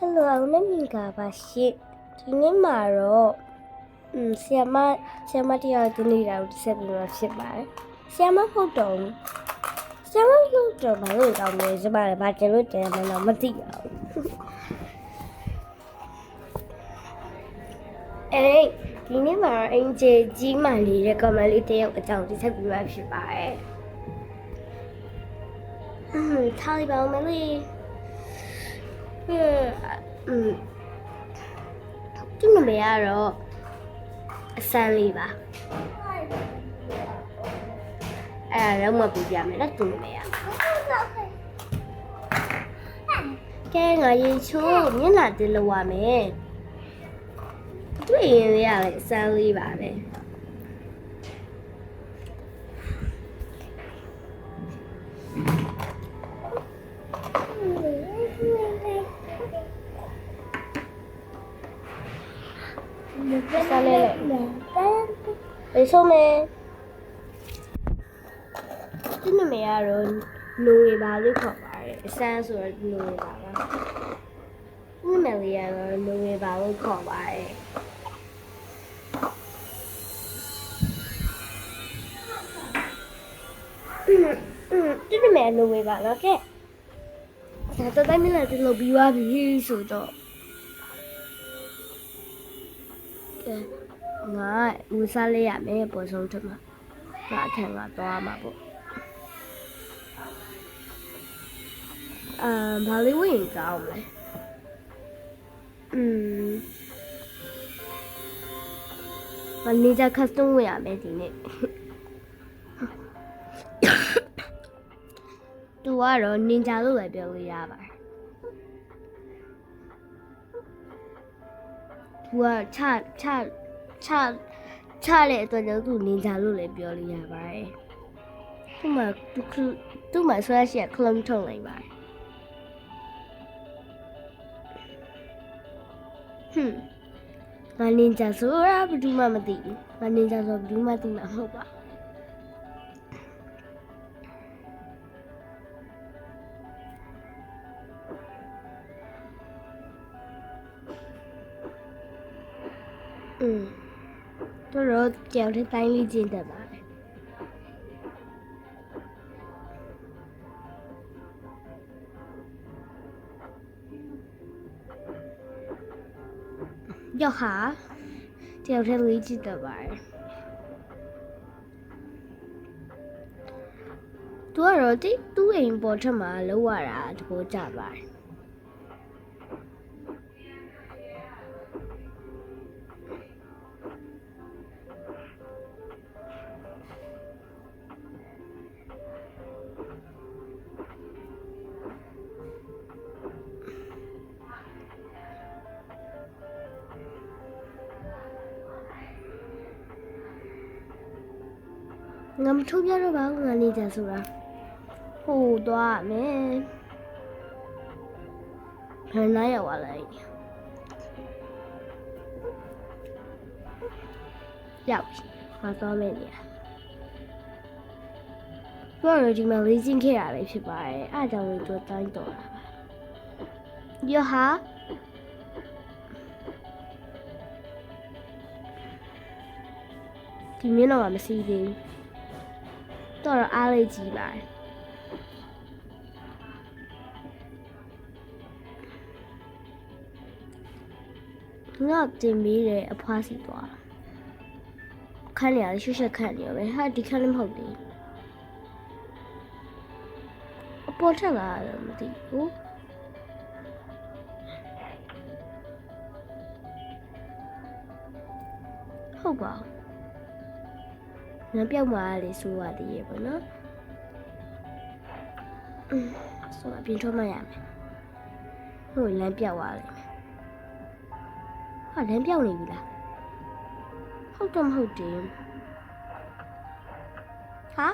Hello အောင်နဲ့မြင်ကြပါရှင်ဒီနေ့မှာတော့ဆီယမတရားတင်နေတာကိုဆက်ပြီးတော့ဖြစ်ပါတယ်ဆီယမဟုတ်တော့ဘာလို့ကောင်းလဲကျမလည်းဘာကျလို့တယ်မလို့မသိပါဘူးဒီနေ့မှာအင်ဂျီကြီးမှနေတဲ့ကမလေးတယောက်အကြောင်းဒီဆက်ပြီးတော့ဖြစ်ပါတယ်ထားလိုက်ပါဦးမလေးသူ့နာမည်ကတော့အဆန်းလေးပါအဲ့ဒါတော့မပြပြမယ်နော်သူ့နာမည်ကဲငါရေချိုးမျက်နှာတင်လို့ရမယ်တွေ့ရင်လည်းရတယ်အဆန်းလေးပါပဲစားလဲဘေးဆုံးမယ်ဒီနမေကတော့နိုဝေပါလို့ခေါ်ပါတယ်အဆန်းဆိုတော့နိုဝေပါပါဒီနမေလေးကတော့နိုဝေပါလို့ခေါ်ပါတယ်ဒီနမေနိုဝေပါတော့ကဲဒါတော့တိုင်းမလာတင်လို့ပြီးသွားပြီဆိုတော့ငါဦးစားလေးရမယ်ပေါ်ဆုံးထမှာငါအထက်ကတော့မှာပေါ့ဘာလေးဝင်ကောင်းလဲမနီဂျာကတ်စတမ်ဝင်ရမယ်ဒီနေ့သူကတော့နင်ဂျာလို့လည်းပြောလို့ရပါတယ်သူကချတဲ့အတွက်ကြောင့်သူနင်ဂျာလို့လည်းပြောလို့ရပါတယ်သူ့မှာဆွဲရှိခလုံးထုံလိုက်ပါတယ်ငါနင်ဂျာဆိုတာဘယ်သူမှမသိဘူးငါနင်ဂျာဆိုဘယ်သူမှသိမှာမဟုတ်ပါတော့ကြောက်တဲ့တိုင်းလေးကျင်းတတ်ပါတယ်ရောက်ဟာကြောက်တဲ့လေးကျင်းတတ်ပါတယ်သူကတော့သူ့အိမ်ပေါ်ထက်မှာလောက်ရတာတဘောကြပါတယ်ငါမထုတ်ပြတော့ပါဘူးငါနေကြဆိုတာဟိုသွားမယ်ဘယ်နိုင်ရောက်လာလဲရောက်ငါသွားမယ်နေဘာလို့ဒီမှာလေးချင်းခဲ့ရလဲဖြစ်ပါတယ်အားကြောင့်လည်းသူတိုင်းတော်တာပါယောဟာဒီမင်းတော့မစီးသေးဘူးတော့အားလေးကြီးပါတယ်ငါတင်ပြီးတယ်အဖွားစီသွားခန်းနေရရွှေရှက်ခန်းနေရပဲဟာဒီခန်းလည်းမဟုတ်သေးအပေါ်ထက်လာတော့မသိဘူးဟုတ်ပါငါပြောက်မှာလေဆိုရသေးရဲ့ပေါ့နော်ဆိုအပြင်ထွက်မှရမယ်ဟိုလမ်းပြောက်သွားလိမ့်မယ်ဟာလမ်းပြောက်နေပြီလားဟုတ်တော့မဟုတ်တယ်ဟာ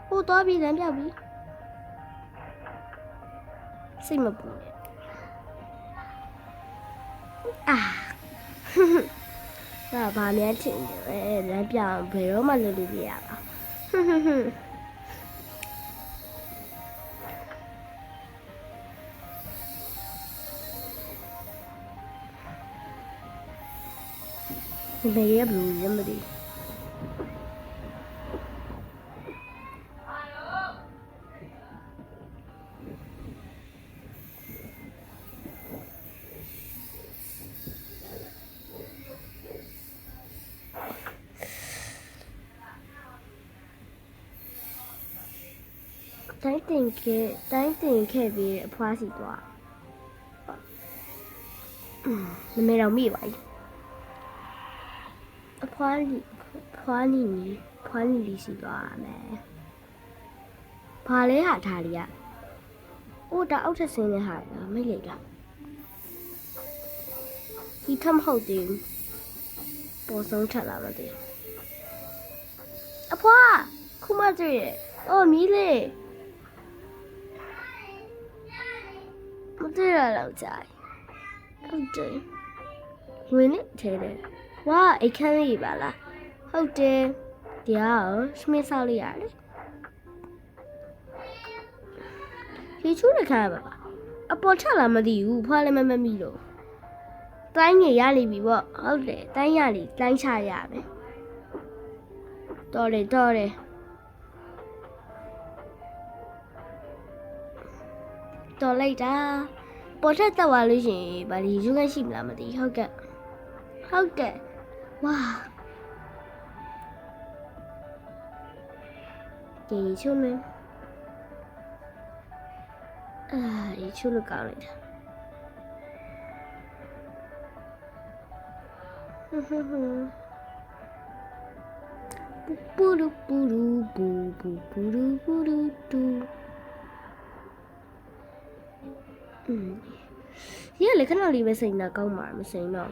ဟိုတော့ပြီလမ်းပြောက်ပြီစိတ်မပူနဲ့ဒါဘာများထင်တယ်လမ်းပြောင်ဘယ်တော့မှလုပ်လို့မရပါ ဘယ်ရဲ့ဘလူးရမသိတိုင်းတင်ခဲ့ပြီးအဖွားစီသွားနမေတော်မိပါ အဖွားနီလေးစီသွားမယ်။ဘာလဲဟာထားလေးอ่ะ။အိုးဒါအောက်ထက်ဆင်းနေဟာလားမိတ်လိုက်လား။ဒီထမဟုတ်သေးဘူး။ပေါ်ဆုံးထက်လာမသိဘူး။အဖွားခုမတွေ့ရဲ့။အော်မီးလေးမတွေ့ရတော့ကြာ။ဟုတ်တယ်။ဝင်နေသေးတယ်။ ဝါအိတ်ခမ်းလေးပါလားဟုတ်တယ်ဒီကတော့ရှမင်းဆောက်လိုက်ရတယ်ရေချိုးရခါပါအပေါ်ထလာမသိဘူးဖွာလည်းမမိလို့တိုင်းငယ်ရလိပြီပေါ့ဟုတ်တယ်တိုင်းရလိတိုင်းချရမယ်တော်တယ်တော်လိုက်တာပေါ်ထက်တက်သွားလို့ရှိရင်ဗာဒီယူခန်းရှိမလားမသိဟုတ်ကဲ့哇，给球没？一球都搞来的。布鲁布鲁布布布鲁布鲁嘟。ဒီကလေခဏလေးပဲစိန်တာကောင်းမှာမစိန်တော့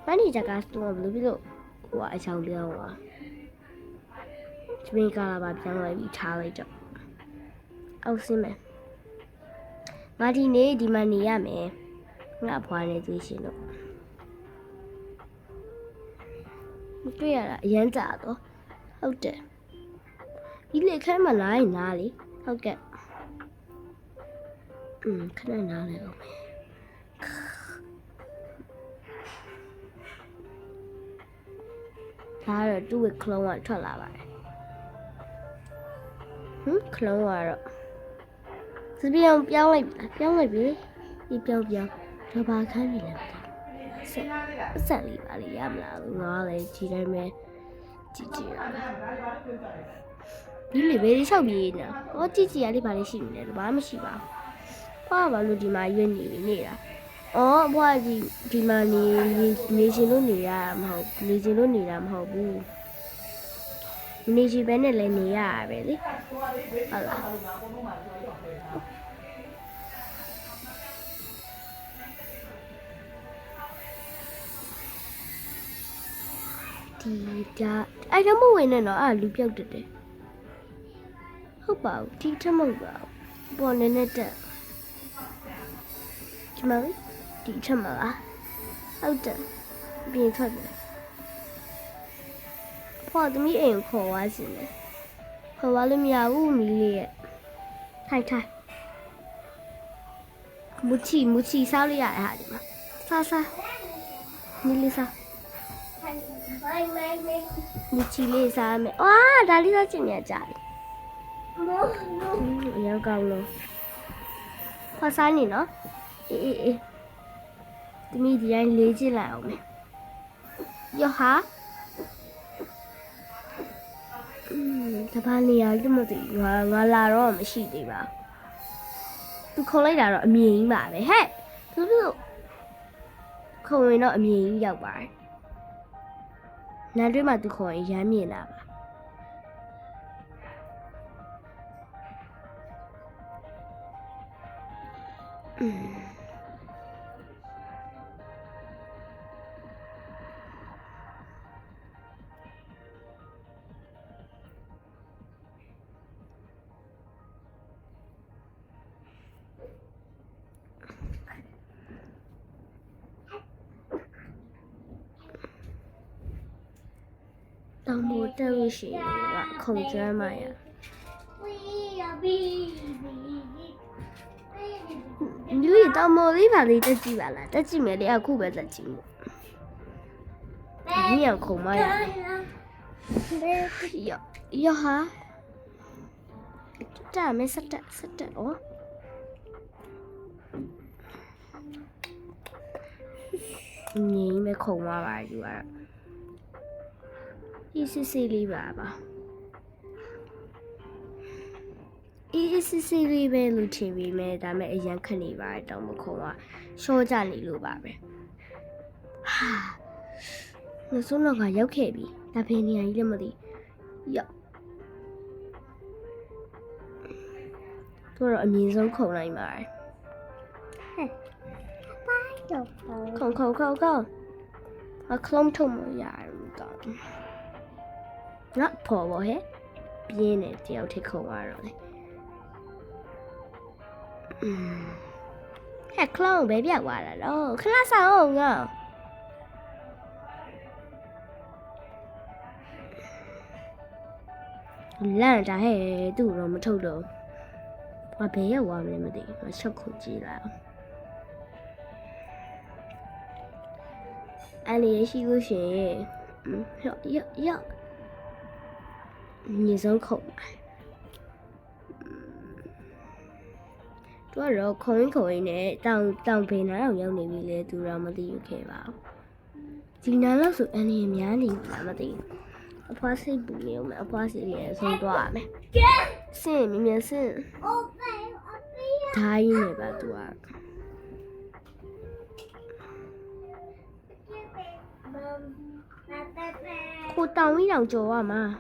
ဘာနေကြကတော့ဘယ်လိုဖြစ်လို့ဟိုအချောင်းပြောင်းသွားဒီကလာပါပြောင်းလိုက်ပြီးထားလိုက်တော့အောက်စင်းမယ်ငါဒီနေ့ဒီမှာနေရမယ်ငါဖွာနေသေးရှင်လို့တွေ့ရတာအရန်ကြာတော့ဟုတ်တယ်ဒီလေခမ်းမလာရင်နားလေဟုတ်ကဲ့ခဏနားလေအောင်ဒါတော့သူ့ရဲ့ခလုံးကထွက်လာပါတယ်ခလုံးကတော့စပြင်းပြောင်းလိုက်ပြီဒီပြောင်းတော့ဘာခန်းနေလဲဆက်လေးပါလေရမလားငါလည်းဒီတိုင်းပဲကြည့်ရဒီလေဘေးလျှောက်ပြေးနေတာဟောကြည့်ရလေးပါလေရှိနေတယ်ဘာမှမရှိပါဘူးဘာလို့ဒီမှာရွေးနေတာအော်ဘွားဒီမှာနေရှင်လို့နေရမဟုတ်နေရှင်လို့နေတာမဟုတ်ဘူးနေရှင်ပဲနဲ့လည်းနေရတာပဲလေဟုတ်လားဒီဒါအဲ့တော့မဝင်နဲ့တော့လူပြောက်တက်တယ်ဟုတ်ပါဘူးဒီထမဟုတ်ပါဘူးပေါ်နေနဲ့တက်ဒီမှာဒီထမလားဟုတ်တယ်ပြင်ထွက်တယ်ဖော်သမီးအိမ်ခေါ်သွားစီတယ်ခေါ်သွားလို့မရဘူးမီးလေးရဲ့ထိုင်မူချီစားလိုက်ရတဲ့ဟာဒီမှာစားမီးလေးစားမူချီလေးစားမယ်ဝါဒါလေးစားချင်နေကြတယ်ရောက်ကောင်းလို့ခေါ်စားနေနော်အေးသမီးဒီတိုင်းလေးကြည့်လိုက်အောင်မယ်ယောဟာတပါးနေရလို့မသိငါလာတော့မရှိသေးပါသူခုံလိုက်တာတော့အမြင်ကြီးပါပဲဟဲ့သူခုံရင်တော့အမြင်ကြီးရောက်ပါတယ်နန်းတွင်းမှာသူခုံရင်ရမ်းမြင်တာပါတောင်ပေါ်တက်လို့ရှိရင်ကခုံကျွမ်းမှရဒီတောင်ပေါ်လေးပါလေးတက်ကြည့်ပါလားတက်ကြည့်မယ်လေအခုပဲတက်ကြည့်မို့你养口吗呀？要哈？这没啥的哦。你没口吗吧？就完了。意思是里边吧？意思是里边录前面没，咱们一样看里边当没口啊，小站里录吧呗。哈。我说那个要开比，那便宜一点么的，要，多少民生口那一买，口，我空头么呀个，那破不嘿，边呢就要提口啊了嘞，还空别别玩了咯，看那啥哦个。烂着嘿，都让我们抽到。我别要玩了么的，我小口机了。俺里也是个学，要，你生口嘛？主要口音呢，当别人让有你比嘞，都让我们的 UK 吧。今天老师俺里面的那么的。我怕是不没有嘛，我怕是面生多啊没，是面是，太没办多啊。我当一样做啊嘛，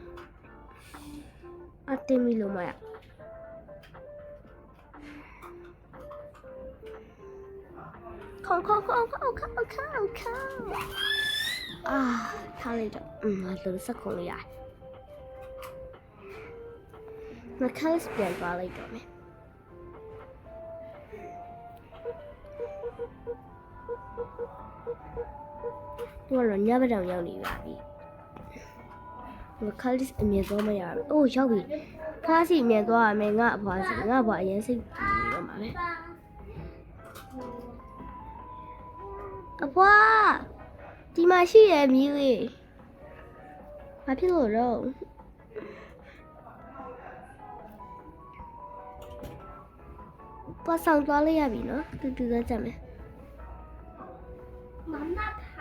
啊对米了嘛呀。靠！啊，他那种，冷色孔呀，那看是变化了一个没？我人家不这样你吧比，我看是面多么样？哦，小比，他是面多啊没？我怕颜色比了嘛没？阿婆。ဒီမှာရှိရဲ့မြည်လေးဘာဖြစ်လို့တော့ပတ်ဆောင်သွားလိုက်ရပြီနော်တူသားကြက်မယ်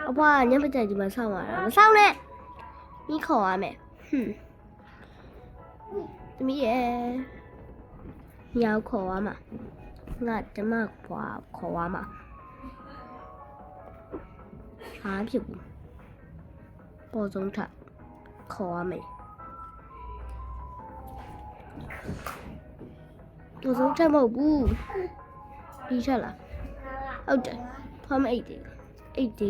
အဖွားညမကြိုက်ဒီမှာဆောင်းရတာမဆောင်းနဲ့မိခေါ်ရမယ်သမီးရဲ့ညောက်ခေါ်ရမှာငါကျမဖွားခေါ်ရမှာဘာဖြစ်ဘူးပေါ်ဆုံးထခေါ်ရမယ်ပေါ်ဆုံးထမဟုတ်ဘူးဒီချက်လားဟုတ်တယ်ဖမ်းမအိတ်တယ်ဟိုကဒီ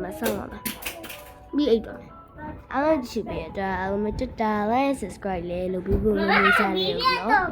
မှာဆောင်းရမှာပြီးအိတ်တော့အားလုံးချစ်ပြီးတော့မတက်တာလဲ subscribe လဲလုပ်ပြီးဖို့မျိုးစားလေးနော်